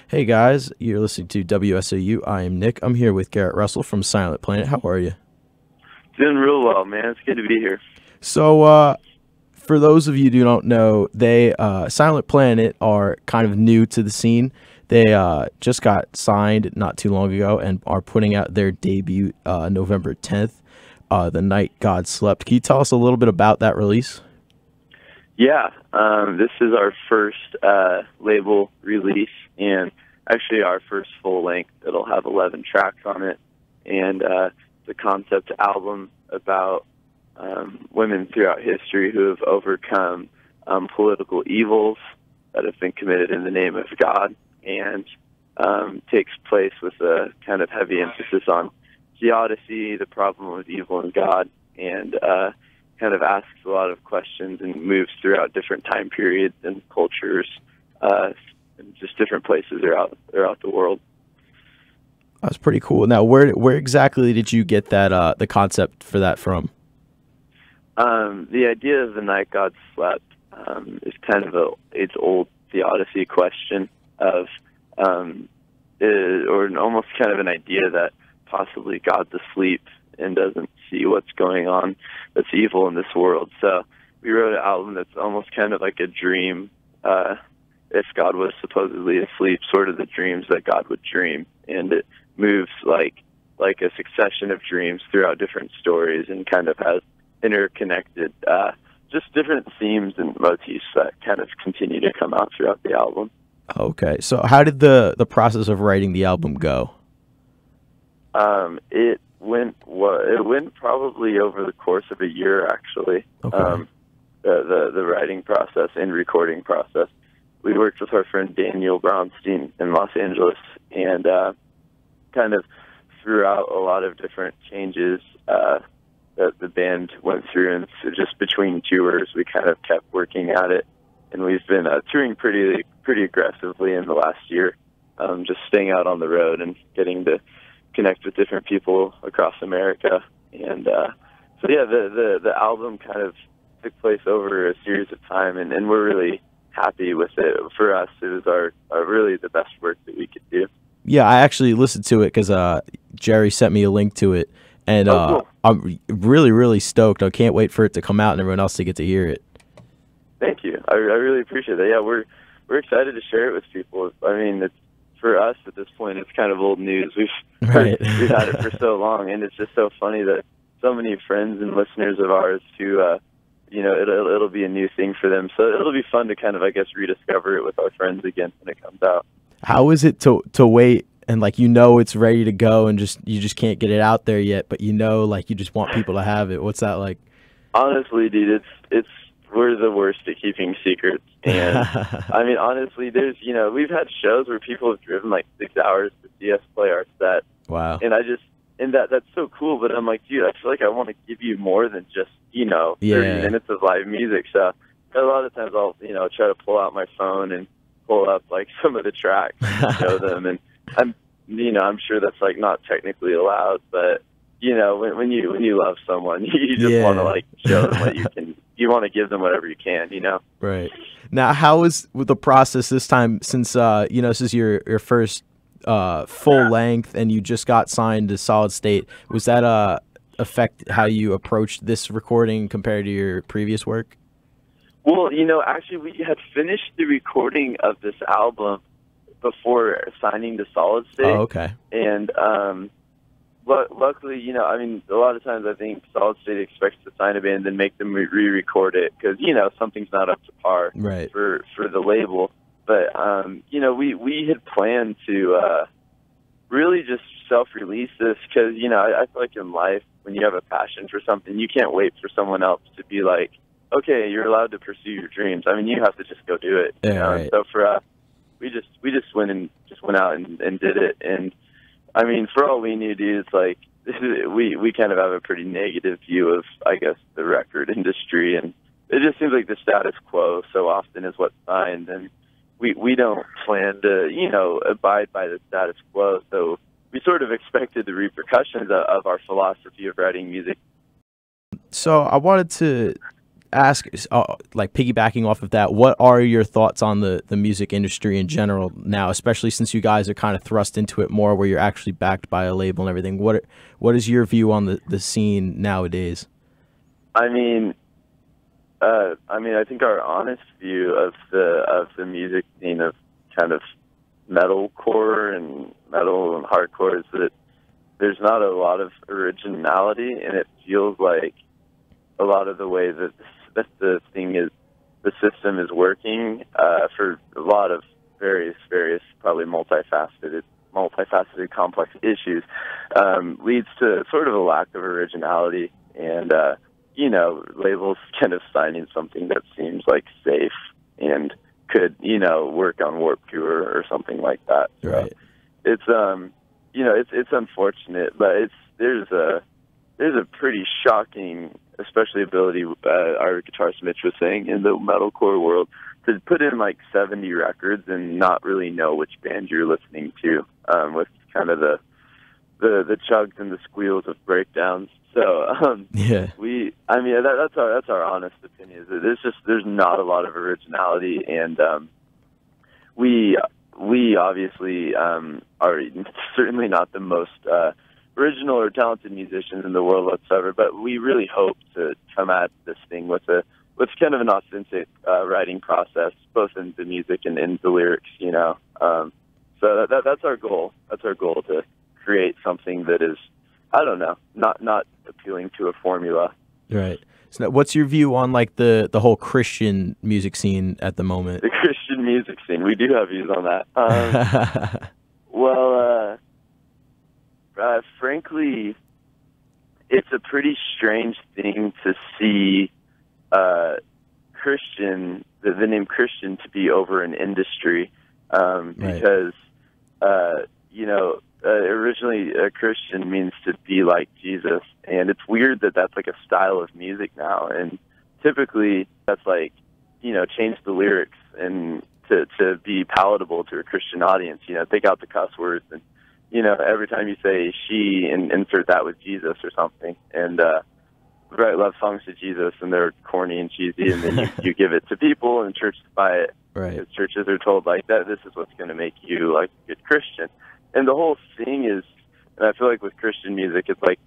Hey guys, you're listening to WSOU. I am Nick. I'm here with Garrett Russell from Silent Planet. How are you? Doing real well, man. It's good to be here. So, for those of you who don't know, Silent Planet are kind of new to the scene. They just got signed not too long ago and are putting out their debut November 10th, The Night God Slept. Can you tell us a little bit about that release? Yeah, this is our first label release, and actually our first full length. It'll have 11 tracks on it, and the concept album about women throughout history who have overcome political evils that have been committed in the name of God, and takes place with a kind of heavy emphasis on theodicy, the problem of evil and God, and kind of asks a lot of questions and moves throughout different time periods and cultures, and just different places throughout the world. That's pretty cool. Now, where exactly did you get that the concept for that from? The idea of the night God slept is kind of a age-old theodicy question of, or almost kind of an idea that possibly God's asleep and doesn't see what's going on that's evil in this world. So we wrote an album that's almost kind of like a dream. If God was supposedly asleep, sort of the dreams that God would dream, and it moves like a succession of dreams throughout different stories, and kind of has interconnected, just different themes and motifs that kind of continue to come out throughout the album. Okay, so how did the process of writing the album go? It went probably over the course of a year, actually. Okay. The writing process and recording process. We worked with our friend Daniel Bronstein in Los Angeles, and kind of threw out a lot of different changes that the band went through, and so just between tours, we kind of kept working at it, and we've been touring pretty aggressively in the last year, just staying out on the road and getting to connect with different people across America. And so yeah, the album kind of took place over a series of time, and we're really happy with it. For us, it was our really the best work that we could do. Yeah, I actually listened to it because Jerry sent me a link to it, and Cool. I'm really stoked. I can't wait for it to come out and everyone else to get to hear it. Thank you. I really appreciate that. Yeah, we're excited to share it with people. I mean, it's, for us at this point, it's kind of old news. We've had it for so long, and it's just so funny that so many friends and listeners of ours who, it'll be a new thing for them. So it'll be fun to kind of, I guess, rediscover it with our friends again when it comes out. How is it to wait and it's ready to go and you just can't get it out there yet, but you just want people to have it? What's that like? Honestly, dude, we're the worst at keeping secrets. And I mean, honestly, we've had shows where people have driven like 6 hours to see us play our set. Wow. And that's so cool, but I'm like, dude, I feel like I want to give you more than just, 30 minutes of live music. So a lot of times I'll, try to pull out my phone and pull up like some of the tracks and show them. And I'm sure that's like not technically allowed, but when you love someone, you just want to like show them what you want to give them whatever you can, Right. Now, how is the process this time, since this is your first full length and you just got signed to Solid State? Was that affect how you approached this recording compared to your previous work? Well, actually we had finished the recording of this album before signing to Solid State. Oh, okay. And luckily, a lot of times I think Solid State expects to sign a band and make them re-record it because, something's not up to par right. for the label. But, we had planned to really just self-release this because, I feel like in life, when you have a passion for something, you can't wait for someone else to be like, okay, you're allowed to pursue your dreams. I mean, you have to just go do it. Yeah, right. So for us, we just went out and did it. And I mean, for all we knew, dude, it's like we kind of have a pretty negative view of, I guess, the record industry, and it just seems like the status quo so often is what's signed, and we don't plan to abide by the status quo. So we sort of expected the repercussions of our philosophy of writing music. So I wanted to ask, like piggybacking off of that, what are your thoughts on the music industry in general now, especially since you guys are kind of thrust into it more, where you're actually backed by a label and everything? What is your view on the scene nowadays? I think our honest view of the music scene of kind of metalcore and metal and hardcore is that there's not a lot of originality, and it feels like a lot of the way that the system is working for a lot of various probably multifaceted complex issues leads to sort of a lack of originality, and labels kind of signing something that seems like safe and could work on Warped Tour or something like that. Right. So it's unfortunate, but there's a pretty shocking, especially ability, our guitarist Mitch was saying, in the metalcore world, to put in like 70 records and not really know which band you're listening to, with kind of the chugs and the squeals of breakdowns. So that's our honest opinion. There's not a lot of originality, and we obviously are certainly not the most original or talented musicians in the world whatsoever, but we really hope to come at this thing with kind of an authentic writing process, both in the music and in the lyrics. So that's our goal. That's our goal, to create something that is, I don't know, not appealing to a formula. Right. So now, what's your view on like the whole Christian music scene at the moment? The Christian music scene. We do have views on that. Frankly, it's a pretty strange thing to see Christian, the name Christian, to be over an industry, because originally a Christian means to be like Jesus, and it's weird that that's like a style of music now, and typically that's like, change the lyrics and to be palatable to a Christian audience, take out the cuss words, and every time you say she, and insert that with Jesus or something, and write love songs to Jesus, and they're corny and cheesy, and then you give it to people, and churches buy it. Right. Because churches are told like that, this is what's going to make you like a good Christian. And the whole thing is, and I feel like with Christian music, it's like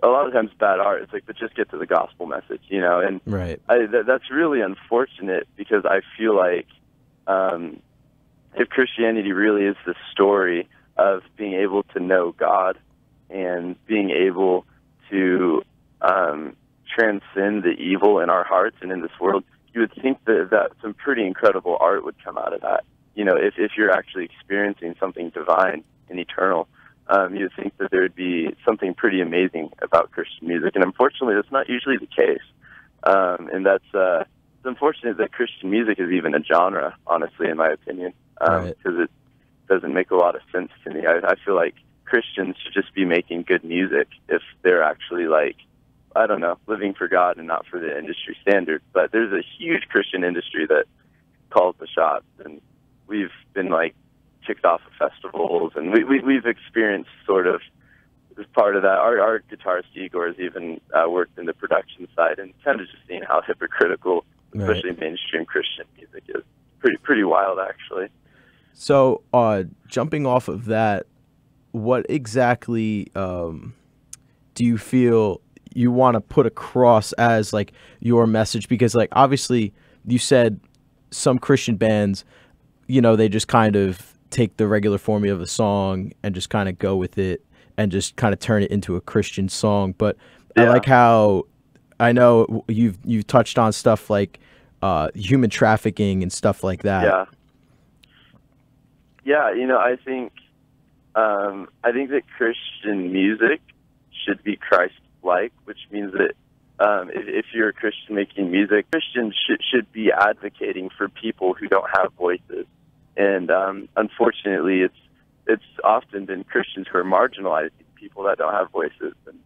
a lot of times bad art. It's like, but just get to the gospel message, and right. That's really unfortunate, because I feel like if Christianity really is the story of being able to know God and being able to transcend the evil in our hearts and in this world, you would think that some pretty incredible art would come out of that. If you're actually experiencing something divine and eternal, you would think that there would be something pretty amazing about Christian music. And unfortunately, that's not usually the case. And it's unfortunate that Christian music is even a genre, honestly, in my opinion, because it doesn't make a lot of sense to me. I feel like Christians should just be making good music if they're actually, like, I don't know, living for God and not for the industry standard. But there's a huge Christian industry that calls the shots, and we've been like kicked off of festivals, and we've experienced sort of as part of that. Our guitarist Igor has even worked in the production side, and kind of just seeing how hypocritical, especially mainstream Christian music, is pretty wild, actually. So, jumping off of that, what exactly do you feel you want to put across as like your message? Because like obviously you said some Christian bands, they just kind of take the regular formula of a song and just kind of go with it and just kind of turn it into a Christian song. But I like how, I know you've touched on stuff like human trafficking and stuff like that. Yeah, I think that Christian music should be Christ-like, which means that if you're a Christian making music, Christians should be advocating for people who don't have voices. And unfortunately, it's often been Christians who are marginalizing people that don't have voices and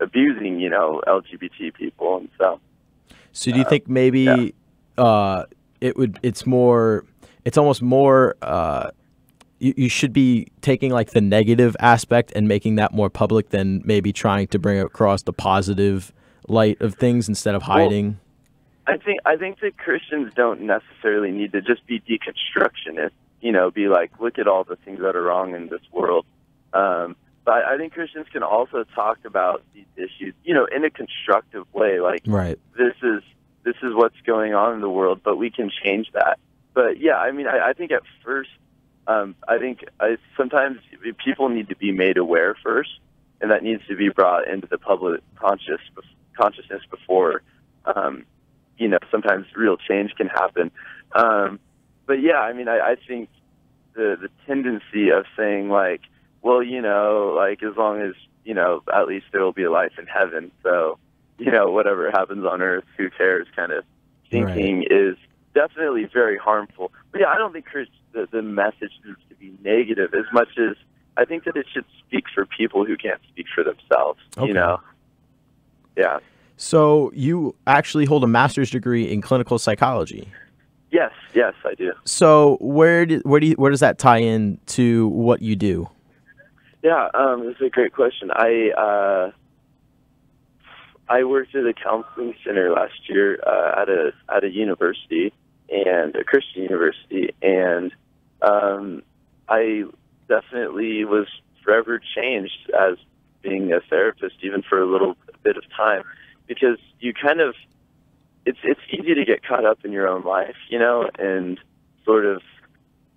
abusing, LGBT people. And so do you think maybe it's almost more you should be taking like the negative aspect and making that more public than maybe trying to bring across the positive light of things instead of hiding? I think that Christians don't necessarily need to just be deconstructionists, you know, be like, look at all the things that are wrong in this world. But I think Christians can also talk about these issues, you know, in a constructive way. Like, Right. this is what's going on in the world, but we can change that. But yeah, I mean, I think at first, sometimes people need to be made aware first, and that needs to be brought into the public consciousness before, you know, sometimes real change can happen. But yeah, I mean, I think the tendency of saying like, well, you know, like as long as, you know, at least there will be a life in heaven, so, you know, whatever happens on earth, who cares, kind of thinking is definitely very harmful. But yeah, I don't think the message needs to be negative as much as I think that it should speak for people who can't speak for themselves, you know? Yeah. So you actually hold a master's degree in clinical psychology. Yes, I do. So where does that tie in to what you do? Yeah, that's a great question. I worked at a counseling center last year at a university, and a Christian university, and I definitely was forever changed as being a therapist, even for a little bit of time, because you kind of it's easy to get caught up in your own life, you know, and sort of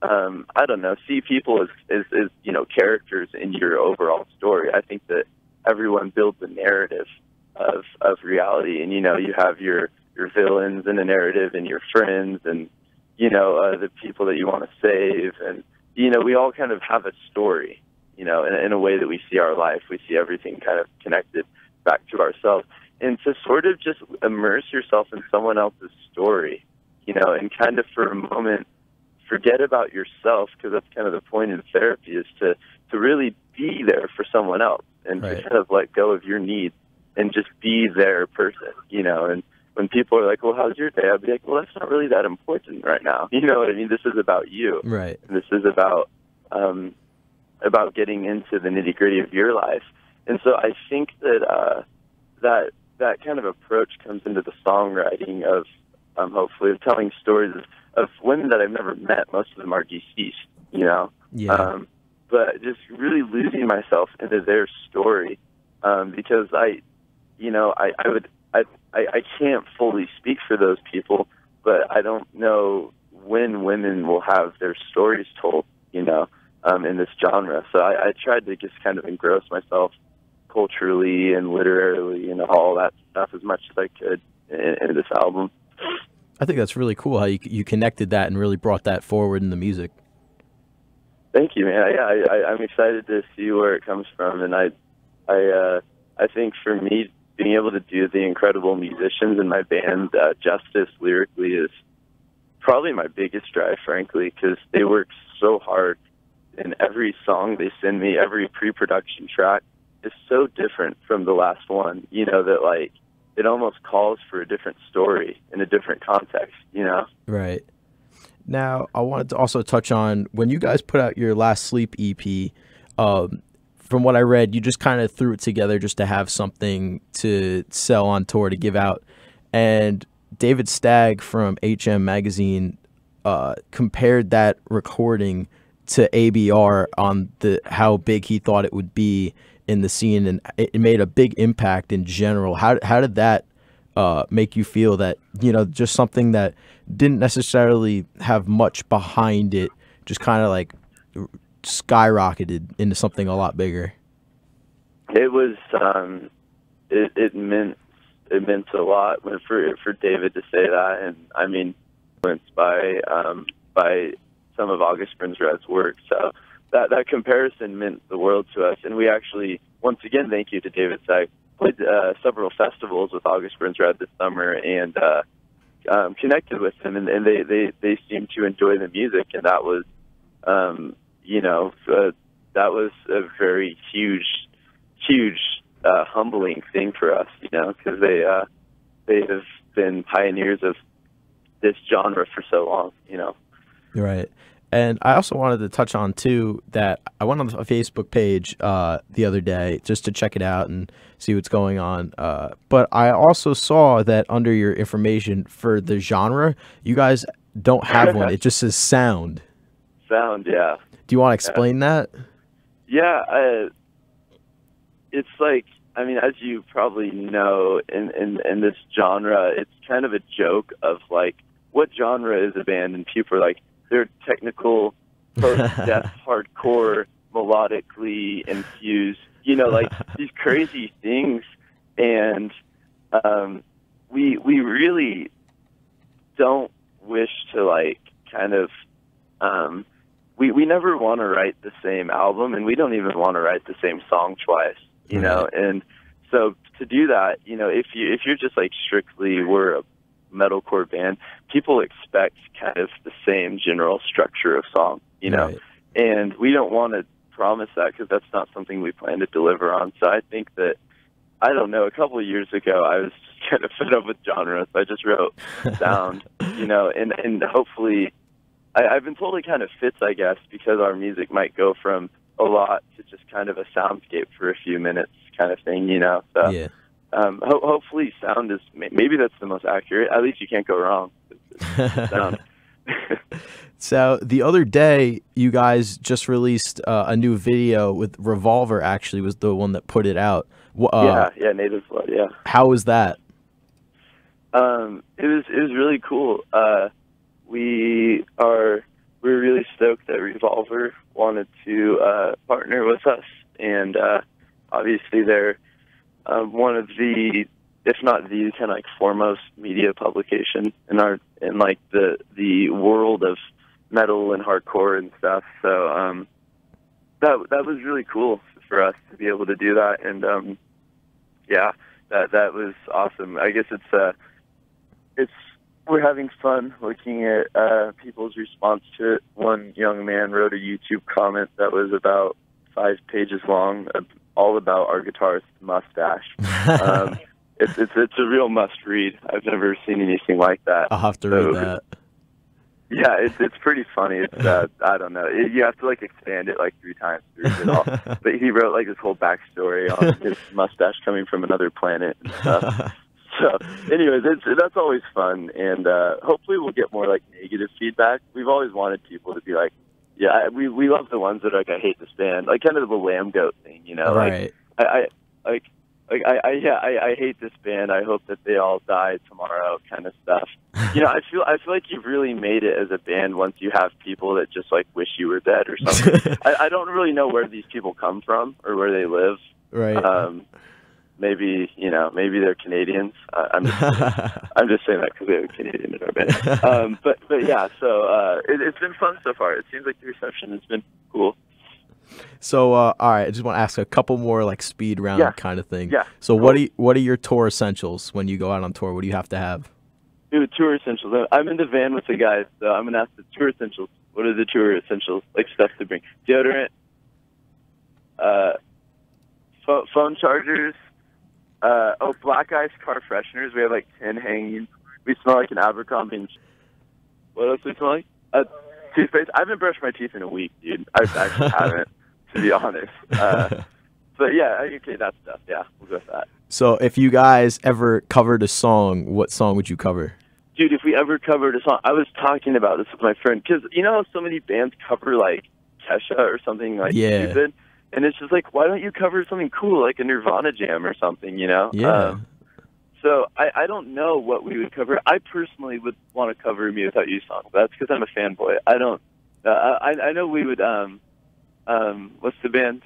I don't know, see people as you know, characters in your overall story. I think that everyone builds a narrative of reality, and you know, you have your villains in a narrative, and your friends, and you know, the people that you want to save, and you know, we all kind of have a story, you know, in a way that we see our life. We see everything kind of connected back to ourselves, and to sort of just immerse yourself in someone else's story, you know, and kind of for a moment forget about yourself, because that's kind of the point in therapy, is to really be there for someone else, and to kind of let go of your needs and just be their person, you know. And when people are like, well, how's your day? I'll be like, well, that's not really that important right now. You know what I mean? This is about you. Right. And this is about getting into the nitty-gritty of your life. And so I think that that kind of approach comes into the songwriting of hopefully of telling stories of women that I've never met. Most of them are deceased, you know. Yeah. But just really losing myself into their story, because I can't fully speak for those people, but I don't know when women will have their stories told, you know, in this genre. So I tried to just kind of engross myself culturally and literarily and all that stuff as much as I could in this album. I think that's really cool how you connected that and really brought that forward in the music. Thank you, man. I'm excited to see where it comes from, and I think for me, being able to do the incredible musicians in my band justice lyrically is probably my biggest drive, frankly, because they work so hard. And every song they send me, every pre-production track is so different from the last one, you know, that like it almost calls for a different story in a different context, you know? Right. Now, I wanted to also touch on when you guys put out your Last Sleep EP, from what I read, you just kind of threw it together just to have something to sell on tour to give out. And David Stagg from HM Magazine compared that recording to ABR on how big he thought it would be in the scene, and it made a big impact in general. How did that make you feel, that, you know, just something that didn't necessarily have much behind it just kind of like skyrocketed into something a lot bigger? It was it meant a lot for David to say that, and I mean, influenced by some of August Burns Red's work, so that comparison meant the world to us. And we actually, once again, thank you to David Stagg, played several festivals with August Burns Red this summer, and connected with them, and they seemed to enjoy the music, and that was you know, that was a very huge humbling thing for us, you know, because they have been pioneers of this genre for so long, you know. Right. And I also wanted to touch on too that I went on a Facebook page the other day just to check it out and see what's going on. But I also saw that under your information for the genre, you guys don't have one. It just says sound. Sound, yeah. Do you want to explain that? Yeah, it's like, I mean, as you probably know, in this genre, it's kind of a joke of like, what genre is a band? And people are like, they're technical, post-death, hardcore, melodically infused, you know, like these crazy things. And we really don't wish to like kind of, we never want to write the same album, and we don't even want to write the same song twice, you know. And so to do that, you know, if you're just like strictly we're a metalcore band, people expect kind of the same general structure of song, you know, and we don't want to promise that because that's not something we plan to deliver on. So I think that, I don't know, a couple of years ago I was just kind of fed up with genre, so I just wrote sound, you know, and hopefully I've been told it kind of fits, I guess, because our music might go from a lot to just kind of a soundscape for a few minutes kind of thing, you know. So yeah. Hopefully sound is, maybe that's the most accurate. At least you can't go wrong. Sound. So the other day, you guys just released a new video with Revolver. Actually, was the one that put it out. Yeah, Native Blood. Yeah. How was that? It was really cool. We're really stoked that Revolver wanted to partner with us, and obviously they're one of the, if not the kind of like foremost media publication in like the world of metal and hardcore and stuff. So that was really cool for us to be able to do that, and yeah, that was awesome. I guess we're having fun looking at people's response to it. One young man wrote a YouTube comment that was about 5 pages long, all about our guitarist's mustache. It's a real must read. I've never seen anything like that. I'll have to read that. Yeah, it's pretty funny. It's I don't know. You have to like expand it like 3 times to read it all. But he wrote like this whole backstory on his mustache coming from another planet and stuff. So, anyways, that's always fun, and hopefully we'll get more like negative feedback. We've always wanted people to be like, yeah, we love the ones that are like, I hate this band, like kind of the Lamb Goat thing, you know, right? Like I hate this band. I hope that they all die tomorrow, kind of stuff. You know, I feel like you've really made it as a band once you have people that just like wish you were dead or something. I don't really know where these people come from or where they live. Right. Maybe, you know, maybe they're Canadians. I'm just saying that because we have a Canadian in our band. But yeah, so it's been fun so far. It seems like the reception has been cool. So all right, I just want to ask a couple more like speed round kind of thing. Yeah. So cool. What are your tour essentials when you go out on tour? What do you have to have? Dude, tour essentials. I'm in the van with the guys, so I'm gonna ask the tour essentials. What are the tour essentials? Like stuff to bring: deodorant, phone chargers. Black ice car fresheners. We have like 10 hanging. We smell like an Abercrombie. What else do we smell like? Toothpaste. I haven't brushed my teeth in a week, dude. I actually haven't, to be honest. But yeah, okay, that stuff. Yeah, we'll go with that. So if you guys ever covered a song, what song would you cover? Dude, if we ever covered a song, I was talking about this with my friend, because you know how so many bands cover like Kesha or something like stupid? And it's just like, why don't you cover something cool, like a Nirvana jam or something, you know? Yeah. So I don't know what we would cover. I personally would want to cover a Me Without You song. That's because I'm a fanboy. I don't. I know we would. What's the band?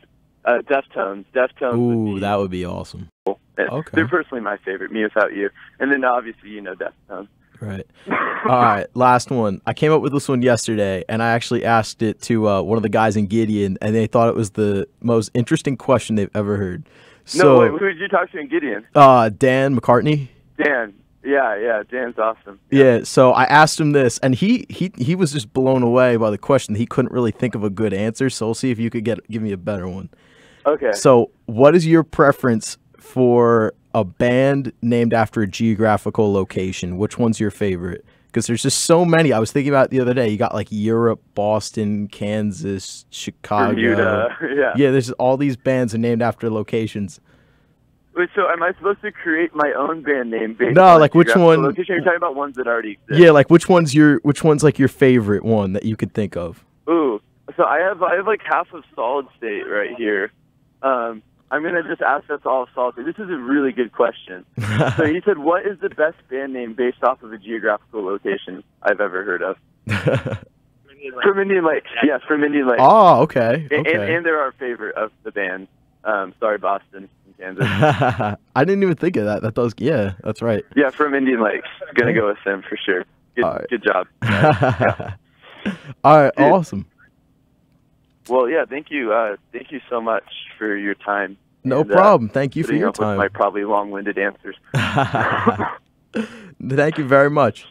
Deftones. Deftones. Ooh, that would be awesome. Cool. Okay. They're personally my favorite. Me Without You, and then obviously you know Deftones. Right. All right, last one. I came up with this one yesterday, and I actually asked it to one of the guys in Gideon, and they thought it was the most interesting question they've ever heard. So, no, wait, who did you talk to in Gideon? Dan McCartney. Dan. Yeah, Dan's awesome. Yeah, so I asked him this, and he was just blown away by the question. He couldn't really think of a good answer, so we'll see if you could give me a better one. Okay. So what is your preference for a band named after a geographical location? Which one's your favorite? because there's just so many. I was thinking about it the other day. You got like Europe, Boston, Kansas, Chicago. Bermuda, yeah. Yeah, there's all these bands are named after locations. Wait, so am I supposed to create my own band name based No, on like which geographical one? location? You're talking about ones that already exist. Yeah, like which one's like your favorite one that you could think of? Ooh, so I have like half of Solid State right here. I'm gonna just ask us all Solid State. This is a really good question. So he said, "What is the best band name based off of a geographical location I've ever heard of?" From Indian Lakes. Yes, from Indian Lakes. Oh, okay. Okay. And they're our favorite of the band. Sorry, Boston. Kansas. I didn't even think of that. That does, yeah, that's right. Yeah, from Indian Lakes. Gonna go with them for sure. Good job. Yeah. All right, Dude. Awesome. Well, yeah, thank you. Thank you so much for your time. No and, problem. Thank you for putting your up with time. my probably long-winded answers. Thank you very much.